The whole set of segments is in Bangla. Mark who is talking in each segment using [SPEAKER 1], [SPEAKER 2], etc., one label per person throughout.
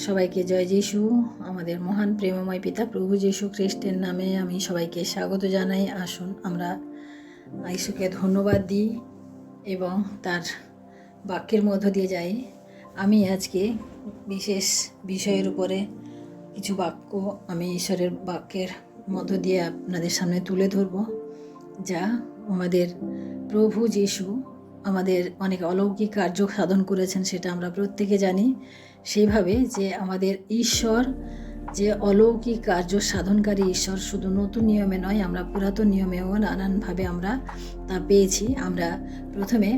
[SPEAKER 1] সবাইকে জয় যিশু। আমাদের মহান প্রেমময় পিতা প্রভু যিশু খ্রিস্টের নামে আমি সবাইকে স্বাগত জানাই। আসুন আমরা যিশুকে ধন্যবাদ দিই এবং তার বাক্যের মধ্য দিয়ে যাই। আমি আজকে বিশেষ বিষয়ের উপরে কিছু বাক্য আমি ঈশ্বরের বাক্যের মধ্য দিয়ে আপনাদের সামনে তুলে ধরব, যা আমাদের প্রভু যিশু আমাদের অনেক অলৌকিক কার্য সাধন করেছেন, সেটা আমরা প্রত্যেকে জানি। সেইভাবে যে আমাদের ঈশ্বর যে অলৌকিক কার্য সাধনকারী ঈশ্বর, শুধু নতুন নিয়মে নয়, আমরা পুরাতন নিয়মেও নানানভাবে আমরা তা পেয়েছি। আমরা প্রথমে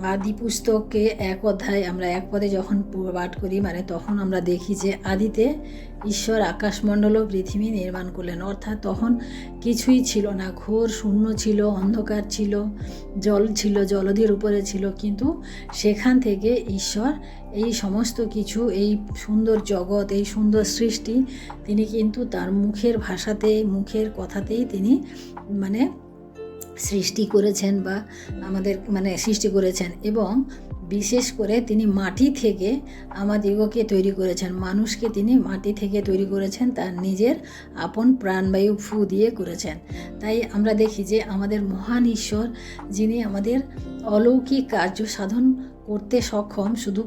[SPEAKER 1] আদি পুস্তকে 1 অধ্যায় আমরা 1 পদে যখন পাঠ করি, তখন আমরা দেখি যে আদিতে ঈশ্বর আকাশমণ্ডল ও পৃথিবী নির্মাণ করলেন। অর্থাৎ তখন কিছুই ছিল না, ঘোর শূন্য ছিল, অন্ধকার ছিল, জল ছিল, জলধির উপরে ছিল। কিন্তু সেখান থেকে ঈশ্বর এই সমস্ত কিছু, এই সুন্দর জগৎ, এই সুন্দর সৃষ্টি তিনি কিন্তু তার মুখের ভাষাতে, মুখের কথাতেই তিনি সৃষ্টি করেছেন বা আমাদের সৃষ্টি করেছেন। এবং বিশেষ করে তিনি মাটি থেকে আমাদিগকে তৈরি করেছেন, মানুষকে তিনি মাটি থেকে তৈরি করেছেন, তার নিজের আপন প্রাণবায়ু ফু দিয়ে করেছেন। তাই আমরা দেখি যে আমাদের মহান ঈশ্বর, যিনি আমাদের অলৌকিক কার্য সাধন করতে সক্ষম, শুধু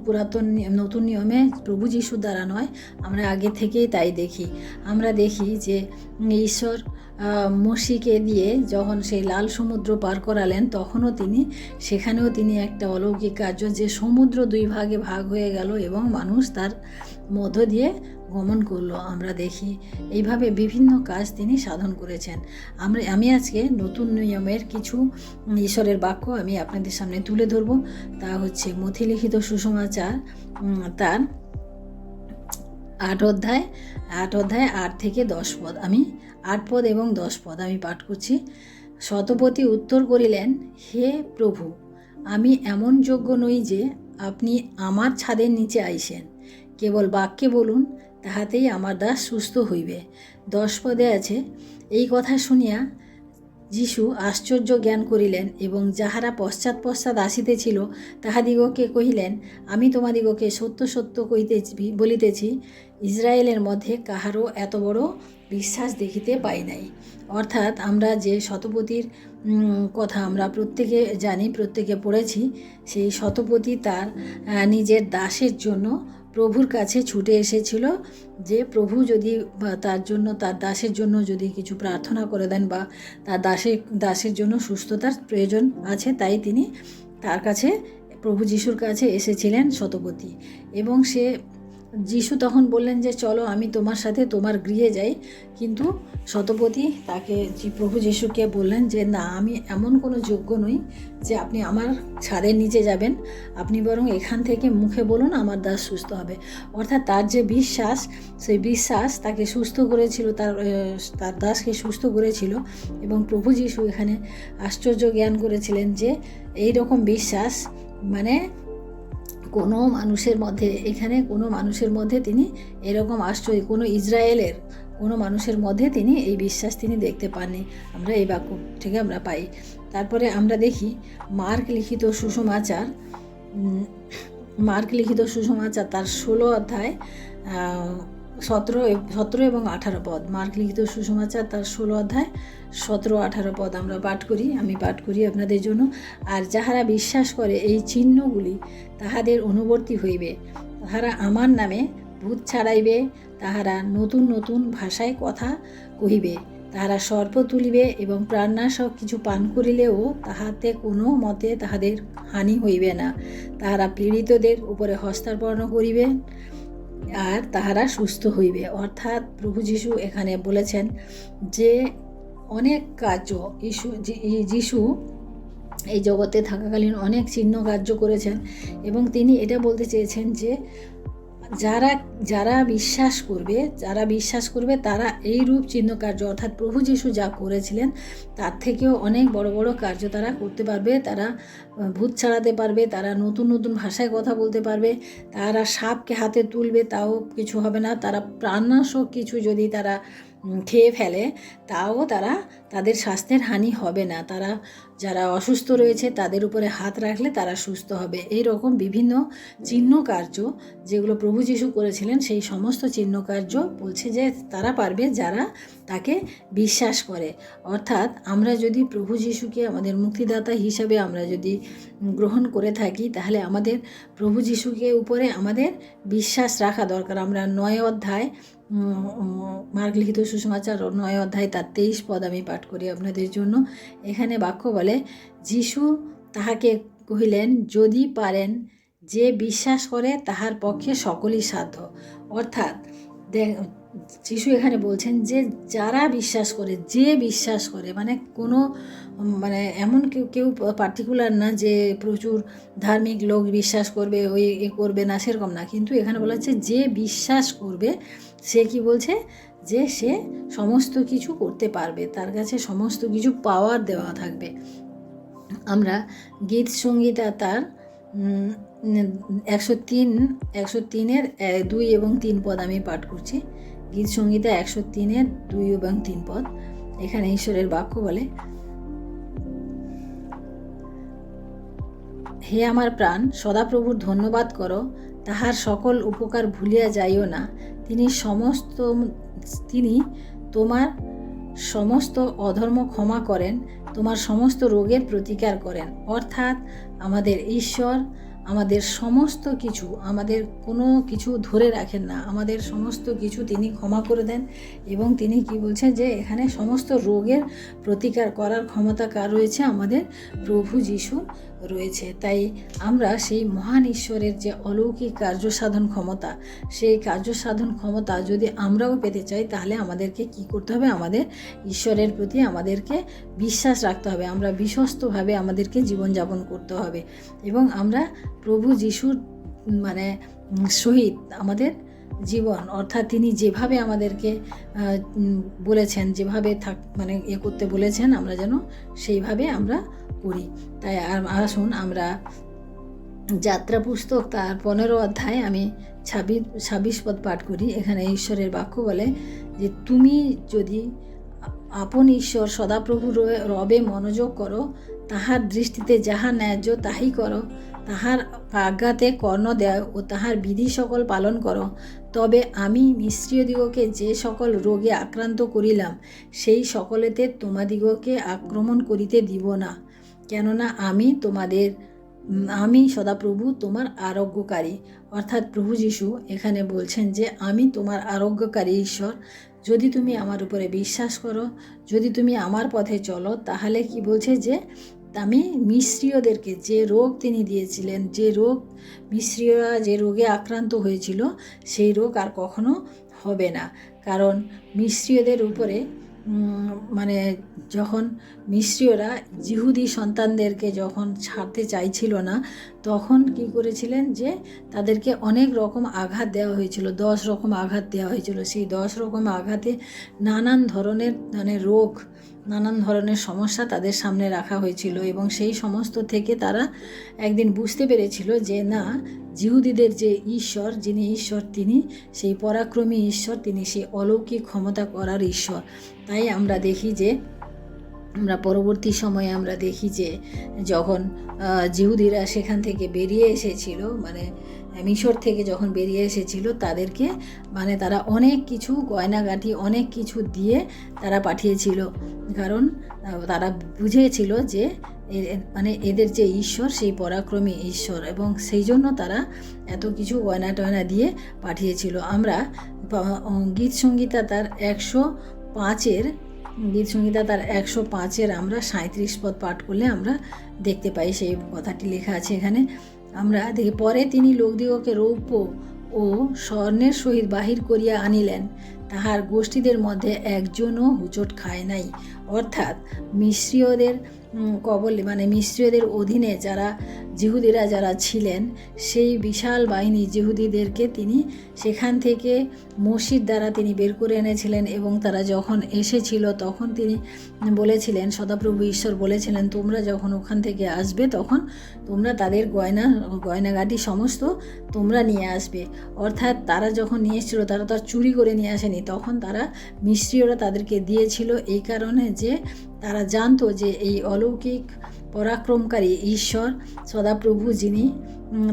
[SPEAKER 1] নতুন নিয়মে প্রভু যিশুর দ্বারা নয়, আমরা আগে থেকেই তাই দেখি। আমরা দেখি যে ঈশ্বর মসিকে দিয়ে যখন সেই লাল সমুদ্র পার করালেন, তখনও সেখানেও তিনি একটা অলৌকিক কার্য, যে সমুদ্র 2 ভাগে ভাগ হয়ে গেল এবং মানুষ তার মধ্য দিয়ে গমন করলো, আমরা দেখি। এইভাবে বিভিন্ন কাজ তিনি সাধন করেছেন। আমি আজকে নতুন নিয়মের কিছু ঈশ্বরের বাক্য আমি আপনাদের সামনে তুলে ধরব। তা হচ্ছে মথি লিখিত সুসমাচার, তার 8 অধ্যায় 8 থেকে 10 পদ, আমি 8 পদ এবং 10 পদ আমি পাঠ করছি। শতপতি উত্তর করিলেন, হে প্রভু, আমি এমন যোগ্য নই যে আপনি আমার ছাদের নিচে আইসেন, কেবল বাক্যে বলুন, তাহাতেই আমার দাস সুস্থ হইবে। 10 পদে আছে, এই কথা শুনিয়া যিশু আশ্চর্য জ্ঞান করিলেন এবং যাহারা পশ্চাৎ আসিতেছিল তাহাদিগকে কহিলেন, আমি তোমাদিগকে সত্য সত্য বলিতেছি, ইসরায়েলের মধ্যে কাহারও এত বড় বিশ্বাস দেখিতে পাই নাই। অর্থাৎ আমরা যে শতপতির কথা আমরা প্রত্যেকে জানি, প্রত্যেকে পড়েছি। সেই শতপতি তার নিজের দাসের জন্য প্রভুর কাছে ছুটে এসেছিল, যে প্রভু যদি তার দাসের জন্য যদি কিছু প্রার্থনা করে দেন, বা তার দাসের জন্য সুস্থতার প্রয়োজন আছে, তাই তিনি তার কাছে, প্রভু যিশুর কাছে এসেছিলেন শতপতি। এবং যিশু তখন বললেন যে চলো, আমি তোমার সাথে তোমার গৃহে যাই। কিন্তু শতপতি প্রভু যিশুকে বললেন যে না, আমি এমন কোনো যোগ্য নই যে আপনি আমার ছাদের নিচে যাবেন, আপনি বরং এখান থেকে মুখে বলুন, আমার দাস সুস্থ হবে। অর্থাৎ তার যে বিশ্বাস, সেই বিশ্বাস তাকে সুস্থ করেছিল, তার দাসকে সুস্থ করেছিল। এবং প্রভু যিশু এখানে আশ্চর্য জ্ঞান করেছিলেন যে এই রকম বিশ্বাস কোনো মানুষের মধ্যে তিনি এরকম আশ্চর্য, কোনো ইসরায়েলের কোনো মানুষের মধ্যে তিনি এই বিশ্বাস তিনি দেখতে পাননি। আমরা এই বাক্য থেকে আমরা পাই। তারপরে আমরা দেখি মার্ক লিখিত সুসমাচার তার 16 অধ্যায় 17 এবং 18 পদ। মার্ক লিখিত সুসমাচার তার 16 অধ্যায় 17-18 পদ আমরা আমি পাঠ করি আপনাদের জন্য। আর যাহারা বিশ্বাস করে এই চিহ্নগুলি তাহাদের অনুবর্তী হইবে, তাহারা আমার নামে ভূত ছাড়াইবে, তাহারা নতুন নতুন ভাষায় কথা কহিবে, তাহারা সর্প তুলিবে এবং প্রাণনাশক কিছু পান করিলেও তাহাতে কোনো মতে তাহাদের হানি হইবে না, তাহারা পীড়িতদের উপরে হস্তার্পণ করিবে, আর তাহারা সুস্থ হইবে। অর্থাৎ প্রভু যিশু এখানে বলেছেন যে অনেক কার্য যিশু এই জগতে থাকাকালীন অনেক চিহ্ন কার্য করেছেন। এবং তিনি এটা বলতে চেয়েছেন যে যারা বিশ্বাস করবে তারা এই রূপ চিহ্ন কার্য, অর্থাৎ প্রভু যিশু যা করেছিলেন তার থেকেও অনেক বড় বড় কার্য তারা করতে পারবে। তারা ভূত ছাড়াতে পারবে, তারা নতুন নতুন ভাষায় কথা বলতে পারবে, তারা সাপকে হাতে তুলবে, তাও কিছু হবে না, তারা প্রাণনাশক কিছু যদি তারা খেয়ে ফেলে, তাও তাদের স্বাস্থ্যের হানি হবে না। তারা যারা অসুস্থ রয়েছে তাদের উপরে হাত রাখলে তারা সুস্থ হবে। এই রকম বিভিন্ন চিহ্ন কার্য যেগুলো প্রভু যীশু করেছিলেন, সেই সমস্ত চিহ্ন কার্য বলছে যে তারা পারবে যারা তাকে বিশ্বাস করে। অর্থাৎ আমরা যদি প্রভু যীশুকে আমাদের মুক্তিদাতা হিসাবে আমরা যদি গ্রহণ করে থাকি, তাহলে আমাদের প্রভু যীশুকে উপরে আমাদের বিশ্বাস রাখা দরকার। আমরা 9 অধ্যায় মার্ক লিখিত সুসমাচার 9 অধ্যায় তার 23 পদ আমি পাঠ করি আপনাদের জন্য। এখানে বাক্য বলে, যীশু তাহাকে কহিলেন, যদি পারেন, যে বিশ্বাস করে তাহার পক্ষে সকলই সাধ্য। অর্থাৎ যীশু এখানে বলছেন যে যারা বিশ্বাস করে, যে বিশ্বাস করে, মানে কোনো এমন কেউ পার্টিকুলার না যে প্রচুর ধার্মিক লোক বিশ্বাস করবে, ওই করবে না, সেরকম না। কিন্তু এখানে বলা হচ্ছে যে বিশ্বাস করবে সে কি বলছে, যে সে সমস্ত কিছু করতে পারবে, তার কাছে সমস্ত কিছু পাওয়ার দেওয়া থাকবে। আমরা গীত সংগীতা তার 103-এর 2 এবং 3 পদ আমি পাঠ করছি। গীত সংগীতা 103-এর 2 এবং 3 পদ। এখানে ঈশ্বরের বাক্য বলে, হে আমার প্রাণ, সদাপ্রভুর ধন্যবাদ করো, তাহার সকল উপকার ভুলিয়া যাইও না। তিনি তোমার সমস্ত অধর্ম ক্ষমা করেন, তোমার সমস্ত রোগের প্রতিকার করেন। অর্থাৎ আমাদের ঈশ্বর আমাদের সমস্ত কিছু, আমাদের কোনো কিছু ধরে রাখেন না, আমাদের সমস্ত কিছু তিনি ক্ষমা করে দেন। এবং তিনি কি বলছেন, যে এখানে সমস্ত রোগের প্রতিকার করার ক্ষমতা কার রয়েছে? আমাদের প্রভু যীশু রয়েছে। তাই আমরা সেই মহান ঈশ্বরের যে অলৌকিক কার্যসাধন ক্ষমতা, সেই কার্যসাধন ক্ষমতা যদি আমরাও পেতে চাই, তাহলে আমাদেরকে কি করতে হবে? আমাদের ঈশ্বরের প্রতি আমাদেরকে বিশ্বাস রাখতে হবে, আমরা বিশ্বস্তভাবে আমাদেরকে জীবনযাপন করতে হবে। এবং আমরা প্রভু যীশুর সহিত আমাদের জীবন, অর্থাৎ তিনি যেভাবে আমাদেরকে বলেছেন, যেভাবে করতে বলেছেন, আমরা যেন সেইভাবে আমরা করি। তাই আসুন আমরা যাত্রা পুস্তক তার 15 অধ্যায় আমি 26 পদ পাঠ করি। এখানে ঈশ্বরের বাক্য বলে যে, তুমি যদি আপন ঈশ্বর সদাপ্রভু রবে মনোযোগ করো, তাহার দৃষ্টিতে যাহা ন্যায্য তাহাই করো, তাহার আজ্ঞাতে কর্ণ দেয় ও তাহার বিধি সকল পালন করো, তবে আমি মিস্রীয়দিগকে যে সকল রোগে আক্রান্ত করিলাম, সেই সকলেতে তোমাদিগকে আক্রমণ করিতে দিব না। কেননা আমি সদাপ্রভু তোমার আরোগ্যকারী। অর্থাৎ প্রভু যীশু এখানে বলছেন যে আমি তোমার আরোগ্যকারী ঈশ্বর। যদি তুমি আমার উপরে বিশ্বাস করো, যদি তুমি আমার পথে চলো, তাহলে কি বলছে, যে আমি মিস্রীয়দেরকে যে রোগ তিনি দিয়েছিলেন, যে রোগ মিস্রীয়রা যে রোগে আক্রান্ত হয়েছিল, সেই রোগ আর কখনো হবে না। কারণ মিস্রীয়দের উপরে যখন মিস্রীয়রা যিহুদি সন্তানদেরকে যখন ছাড়তে চাইছিল না, তখন কি করেছিলেন, যে তাদেরকে অনেক রকম আঘাত দেওয়া হয়েছিল, 10 রকম আঘাত দেওয়া হয়েছিল। সেই 10 রকম আঘাতে নানান ধরনের রোগ, নানান ধরনের সমস্যা তাদের সামনে রাখা হয়েছিল। এবং সেই সমস্ত থেকে তারা একদিন বুঝতে পেরেছিল যে না, যিহুদিদের যে ঈশ্বর, যিনি ঈশ্বর, তিনি সেই পরাক্রমী ঈশ্বর, তিনি সেই অলৌকিক ক্ষমতা করার ঈশ্বর। তাই আমরা দেখি যে পরবর্তী সময়ে আমরা দেখি যে যখন যিহুদিরা সেখান থেকে বেরিয়ে এসেছিল, মিশর থেকে যখন বেরিয়ে এসেছিল, তাদেরকে তারা অনেক কিছু গয়নাগাটি, অনেক কিছু দিয়ে তারা পাঠিয়েছিল। কারণ তারা বুঝেছিল যে এদের যে ঈশ্বর সেই পরাক্রমী ঈশ্বর, এবং সেই জন্য তারা এত কিছু গয়না টয়না দিয়ে পাঠিয়েছিল। আমরা গীত সংগীতা তার 105-এর আমরা 37 পদ পাঠ করলে আমরা দেখতে পাই, সেই কথাটি লেখা আছে এখানে। আমরা দেখি, পরে তিনি লোকদিগকে রৌপ্য ও স্বর্ণের সহিত বাহির করিয়া আনিলেন, তাহার গোষ্ঠীদের মধ্যে একজনও হুচট খায় নাই। অর্থাৎ মিস্রীয়দের কবল মানে মিস্রীয়দের অধীনে যারা জিহুদিরা যারা ছিলেন, সেই বিশাল বাহিনী জিহুদিদেরকে তিনি সেখান থেকে মসজিদ দ্বারা তিনি বের করে এনেছিলেন। এবং তারা যখন এসেছিল তখন তিনি বলেছিলেন, সদাপ্রভু ঈশ্বর বলেছিলেন, তোমরা যখন ওখান থেকে আসবে তখন তোমরা তাদের গয়নাগাটি সমস্ত তোমরা নিয়ে আসবে। অর্থাৎ তারা যখন নিয়ে এসেছিল তারা তো আর চুরি করে নিয়ে আসেনি, তখন তারা মিস্রীয়রা তাদেরকে দিয়েছিল এই কারণে যে তারা জানতো যে এই অলৌকিক পরাক্রমকারী ঈশ্বর সদাপ্রভু, যিনি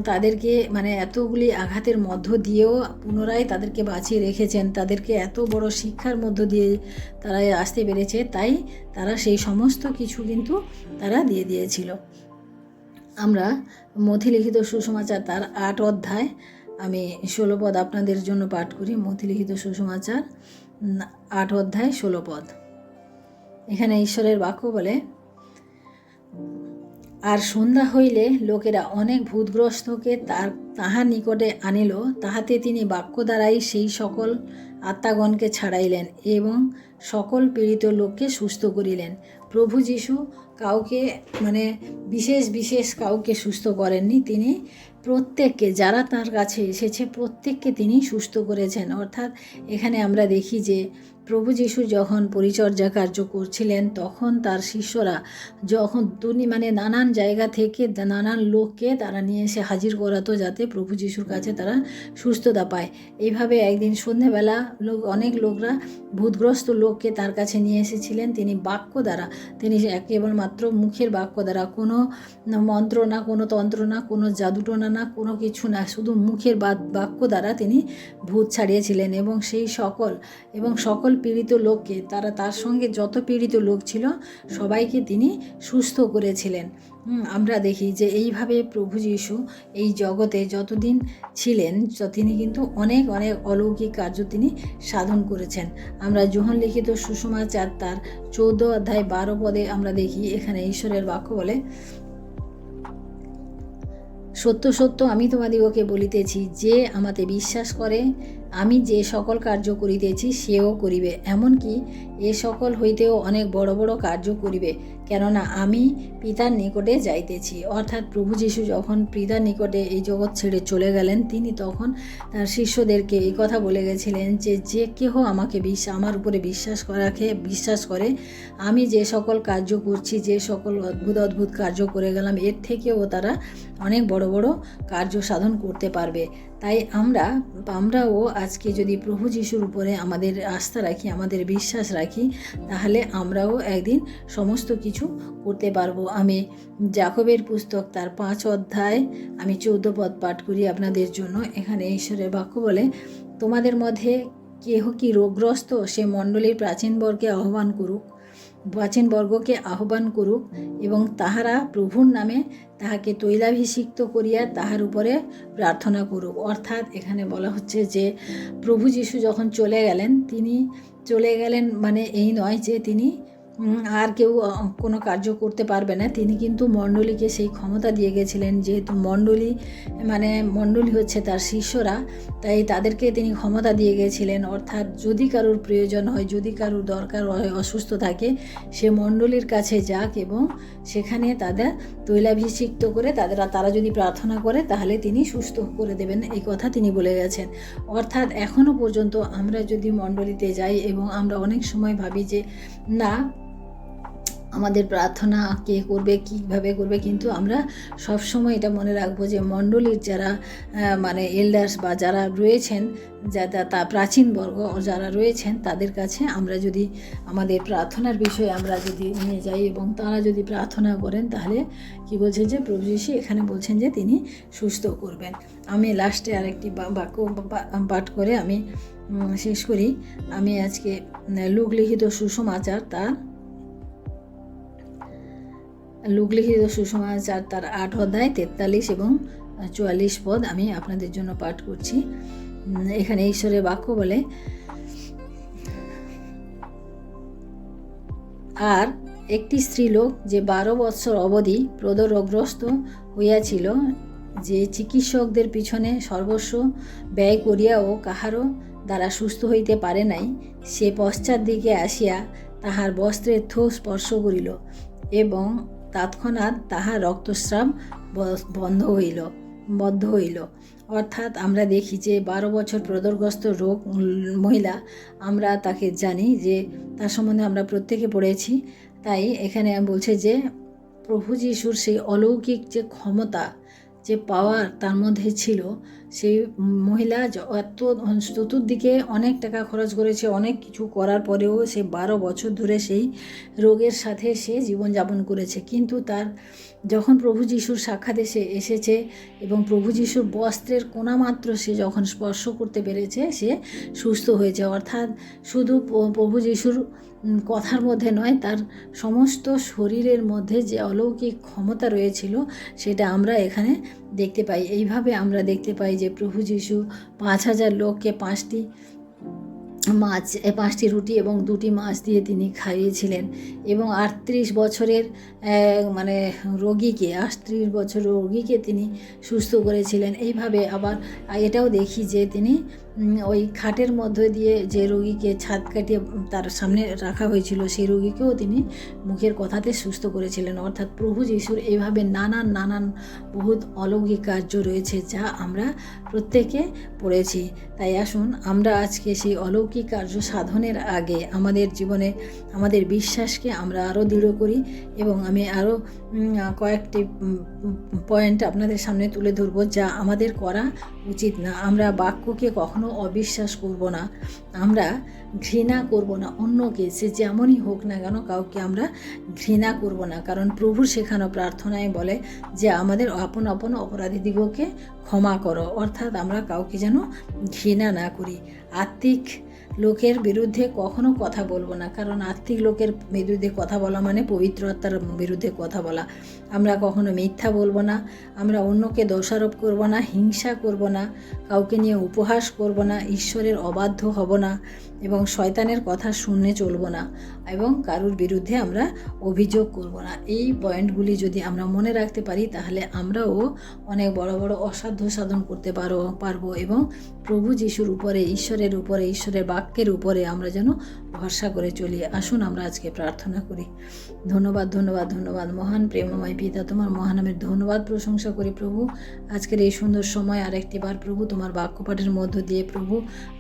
[SPEAKER 1] তাদেরকে মানে এতগুলি আঘাতের মধ্য দিয়েও পুনরায় তাদেরকে বাঁচিয়ে রেখেছেন, তাদেরকে এত বড় শিক্ষার মধ্য দিয়ে তারা আসতে পেরেছে, তাই তারা সেই সমস্ত কিছু কিন্তু তারা দিয়ে দিয়েছিল। আমরা মথিলিখিত সুসমাচার তার 8 অধ্যায় আমি 16 পদ আপনাদের জন্য পাঠ করি। মথিলিখিত সুসমাচার 8 অধ্যায় 16 পদ। এখানে ঈশ্বরের বাক্য বলে, আর সন্ধ্যা হইলে লোকেরা অনেক ভূতগ্রস্তকে তাহার নিকটে আনিল, তাহাতে তিনি বাক্য দ্বারাই সেই সকল আত্মাগণকে ছাড়াইলেন এবং সকল পীড়িত লোককে সুস্থ করিলেন। প্রভু যীশু কাউকে মানে বিশেষ কাউকে সুস্থ করেননি, তিনি প্রত্যেককে, যারা তার কাছে এসেছে প্রত্যেককে তিনি সুস্থ করেছেন। অর্থাৎ এখানে আমরা দেখি যে প্রভু যীশু যখন পরিচর্যা কার্য করছিলেন তখন তার শিষ্যরা যখন মানে নানান জায়গা থেকে নানান লোককে তারা নিয়ে এসে হাজির করাতো যাতে প্রভু যীশুর কাছে তারা সুস্থতা পায়। এইভাবে একদিন সন্ধ্যেবেলা অনেক লোকরা ভূতগ্রস্ত লোককে তার কাছে নিয়ে এসেছিলেন। তিনি বাক্য দ্বারা, তিনি কেবলমাত্র মুখের বাক্য দ্বারা, কোনো মন্ত্র না, কোনো তন্ত্র না, কোনো জাদুটোনা না, কোনো কিছু না, শুধু মুখের বাক্য দ্বারা তিনি ভূত ছাড়িয়েছিলেন। এবং সেই সকল পীড়িত লোককে, তার সঙ্গে যত পীড়িত লোক ছিল সবাইকে তিনি সুস্থ করেছিলেন। আমরা দেখি যে এইভাবে প্রভু যীশু এই জগতে যতদিন ছিলেন তিনি কিন্তু অনেক অলৌকিক কার্য তিনি সাধন করেছেন। আমরা যোহন লিখিত সুসমাচার তার 14 অধ্যায় 12 পদে আমরা দেখি, এখানে ঈশ্বরের বাক্য বলে, সত্য সত্য আমি তোমাদিগকে বলিতেছি, যে আমাতে বিশ্বাস করে, আমি যে সকল কার্য করিতেছি সেও করিবে, এমনকি এ সকল হইতেও অনেক বড় বড় কার্য করিবে, কেননা আমি পিতার নিকটে যাইতেছি। অর্থাৎ প্রভু যীশু যখন পিতার নিকটে এই জগৎ ছেড়ে চলে গেলেন, তিনি তখন তার শিষ্যদেরকে এই কথা বলে গেছিলেন যে কেহ আমাকে আমার উপরে বিশ্বাস করে, আমি যে সকল কার্য করছি, যে সকল অদ্ভুত কার্য করে গেলাম, এর থেকেও তারা অনেক বড় বড় কার্য সাধন করতে পারবে। তাই আমরাও আজকে যদি প্রভু যীশুর উপরে আমাদের আস্থা রাখি, আমাদের বিশ্বাস রাখি, তাহলে আমরাও একদিন সমস্ত কিছু করতে পারবো। আমি যাকবের পুস্তক তার 5 অধ্যায় আমি 14 পদ পাঠ করি আপনাদের জন্য। এখানে ঈশ্বরের বাক্য বলে, তোমাদের মধ্যে কেহ কি রোগগ্রস্ত, সে মণ্ডলীর প্রাচীনবর্গকে আহ্বান করুক এবং তাহারা প্রভুর নামে তাহাকে তৈলাভিষিক্ত করিয়া তাহার উপরে প্রার্থনা করুক। অর্থাৎ এখানে বলা হচ্ছে যে প্রভু যীশু যখন তিনি চলে গেলেন মানে এই নয় যে তিনি আর কেউ কোনো কার্য করতে পারবে না, তিনি কিন্তু মণ্ডলীকে সেই ক্ষমতা দিয়ে গেছিলেন। যেহেতু মণ্ডলী হচ্ছে তার শিষ্যরা, তাই তাদেরকে তিনি ক্ষমতা দিয়ে গেছিলেন। অর্থাৎ যদি কারোর প্রয়োজন হয়, যদি কারোর দরকার হয়, অসুস্থ থাকে, সে মণ্ডলীর কাছে যাক এবং সেখানে তাদের তৈলাভিষিক্ত করে তারা যদি প্রার্থনা করে তাহলে তিনি সুস্থ করে দেবেন, এই কথা তিনি বলে গেছেন। অর্থাৎ এখনও পর্যন্ত আমরা যদি মণ্ডলীতে যাই এবং আমরা অনেক সময় ভাবি যে না, আমাদের প্রার্থনা কে করবে, কীভাবে করবে, কিন্তু আমরা সবসময় এটা মনে রাখবো যে মণ্ডলীর যারা এল্ডার্স বা যারা রয়েছেন, তা প্রাচীনবর্গ যারা রয়েছেন, তাদের কাছে আমরা যদি আমাদের প্রার্থনার বিষয়ে আমরা যদি নিয়ে যাই এবং তারা যদি প্রার্থনা করেন, তাহলে কি বলছে যে প্রভু যীশু এখানে বলছেন যে তিনি সুস্থ করবেন। আমি লাস্টে আরেকটি বাক্য পাঠ করে আমি শেষ করি। আমি আজকে লুক লিখিত সুসমাচার তার 8 অধ্যায় 43 এবং 44 পদ আমি আপনাদের জন্য পাঠ করছি। এখানে ঈশ্বরের বাক্য বলে, আর একটি স্ত্রীলোক যে 12 বৎসর অবধি প্রদরোগগ্রস্ত হইয়াছিল, যে চিকিৎসকদের পিছনে সর্বস্ব ব্যয় করিয়াও কাহারও দ্বারা সুস্থ হইতে পারে নাই, সে পশ্চাৎ দিকে আসিয়া তাহার বস্ত্রের থো স্পর্শ করিল এবং তৎক্ষণাৎ তাহার রক্তস্রাব বন্ধ হইল। অর্থাৎ আমরা দেখি যে 12 বছর প্রদরগ্রস্ত মহিলা, আমরা তাকে জানি যে তার সম্বন্ধে আমরা প্রত্যেকে পড়েছি। তাই এখানে বলছে যে প্রভু যিশুর সেই অলৌকিক যে ক্ষমতা, যে পাওয়ার তার মধ্যে ছিল, সেই মহিলা এত চতুর্দিকে অনেক টাকা খরচ করেছে, অনেক কিছু করার পরেও সে 12 বছর ধরে সেই রোগের সাথে সে জীবনযাপন করেছে। কিন্তু তার যখন প্রভু যিশুর সাক্ষাৎ এসেছে এবং প্রভু যিশুর বস্ত্রের কোণামাত্র সে যখন স্পর্শ করতে পেরেছে, সে সুস্থ হয়েছে। অর্থাৎ শুধু প্রভু যিশুর কথার মধ্যে নয়, তার সমস্ত শরীরের মধ্যে যে অলৌকিক ক্ষমতা রয়েছিল সেটা আমরা এখানে দেখতে পাই। এইভাবে আমরা দেখতে পাই যে প্রভু যিশু 5,000 লোককে 5টি রুটি এবং 2টি মাছ দিয়ে তিনি খাইয়েছিলেন এবং 38 বছরের রোগীকে 38 বছর রোগীকে তিনি সুস্থ করেছিলেন। এইভাবে আবার এটাও দেখি যে তিনি ওই খাটের মধ্যে দিয়ে যে রোগীকে ছাদ কাটিয়ে তার সামনে রাখা হয়েছিল, সেই রোগীকেও তিনি মুখের কথাতে সুস্থ করেছিলেন। অর্থাৎ প্রভু যিশুর এইভাবে নানান বহুত অলৌকিক কার্য রয়েছে, যা আমরা প্রত্যেকে পড়েছি। তাই আসুন আমরা আজকে সেই অলৌকিক কার্য সাধনের আগে আমাদের জীবনে আমাদের বিশ্বাসকে আমরা আরও দৃঢ় করি। এবং আমি আরও কয়েকটি পয়েন্ট আপনাদের সামনে তুলে ধরব, যা আমাদের করা উচিত না। আমরা বাক্যকে কখনো অবিশ্বাস করব না, আমরা ঘৃণা করব না অন্যকে, সে যেমনই হোক না কেন কাউকে আমরা ঘৃণা করব না। কারণ প্রভুর শেখানো প্রার্থনায় বলে যে আমাদের আপন অপরাধীদিগকে ক্ষমা করো। অর্থাৎ আমরা কাউকে যেন ঘৃণা না করি। আত্মিক লোকের বিরুদ্ধে কখনো কথা বলবো না, কারণ আত্মিক লোকের বিরুদ্ধে কথা বলা মানে পবিত্র আত্মার বিরুদ্ধে কথা বলা। আমরা কখনো মিথ্যা বলবো না, আমরা অন্যকে দোষারোপ করব না, হিংসা করব না, কাউকে নিয়ে উপহাস করব না, ঈশ্বরের অবাধ্য হব না এবং শয়তানের কথা শুনে চলব না এবং কারুর বিরুদ্ধে আমরা অভিযোগ করব না। এই পয়েন্টগুলি যদি আমরা মনে রাখতে পারি, তাহলে আমরাও অনেক বড় অসাধ্য সাধন করতে পারবো এবং প্রভু যিশুর উপরে, ঈশ্বরের বাক্যের উপরে আমরা যেন ভরসা করে চলি। আসুন আমরা আজকে প্রার্থনা করি। ধন্যবাদ মহান প্রেমময় পিতা, তোমার মহানামের ধন্যবাদ প্রশংসা করি প্রভু। আজকের এই সুন্দর সময় আরেকটিবার প্রভু তোমার বাক্যপাঠের মধ্য দিয়ে প্রভু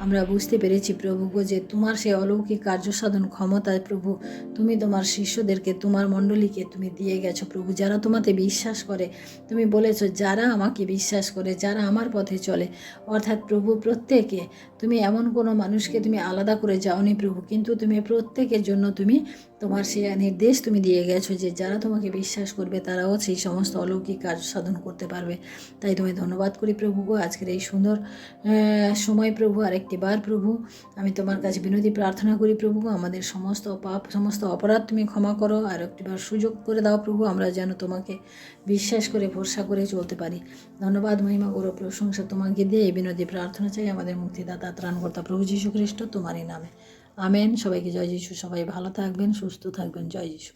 [SPEAKER 1] আমরা বুঝতে পেরেছি প্রভু যে তোমার সেই অলৌকিক কার্য সাধন ক্ষমতায় প্রভু তুমি তোমার শিষ্যদেরকে, তোমার মণ্ডলীকে তুমি দিয়ে গেছো প্রভু, যারা তোমাতে বিশ্বাস করে। তুমি বলেছো যারা আমাকে বিশ্বাস করে, যারা আমার পথে চলে। অর্থাৎ প্রভু প্রত্যেকে, তুমি এমন কোনো মানুষকে তুমি আলাদা করে যাওনি প্রভু, কিন্তু তুমি প্রত্যেকের জন্য তুমি তোমার সে নির্দেশ তুমি দিয়ে গেছো যে যারা তোমাকে বিশ্বাস করবে তারাও সেই সমস্ত অলৌকিক কার্য সাধন করতে পারবে। তাই তুমি ধন্যবাদ করি প্রভু গো আজকের এই সুন্দর সময় প্রভু। আরেকটিবার প্রভু আমি তোমার কাছে বিনতি প্রার্থনা করি প্রভু, আমাদের সমস্ত পাপ সমস্ত অপরাধ তুমি ক্ষমা করো। আর একটিবার সুযোগ করে দাও প্রভু, আমরা যেন তোমাকে বিশ্বাস করে ভরসা করে চলতে পারি। ধন্যবাদ মহিমা গৌরব প্রশংসা তোমাকে দিয়ে এই বিনতি প্রার্থনা চাই আমাদের মুক্তিদাতা ত্রাণকর্তা প্রভু যীশু খ্রিস্ট তোমারই নামে, আমেন। সবাইকে জয় যীশু। সবাই ভালো থাকবেন, সুস্থ থাকবেন। জয় যীশু।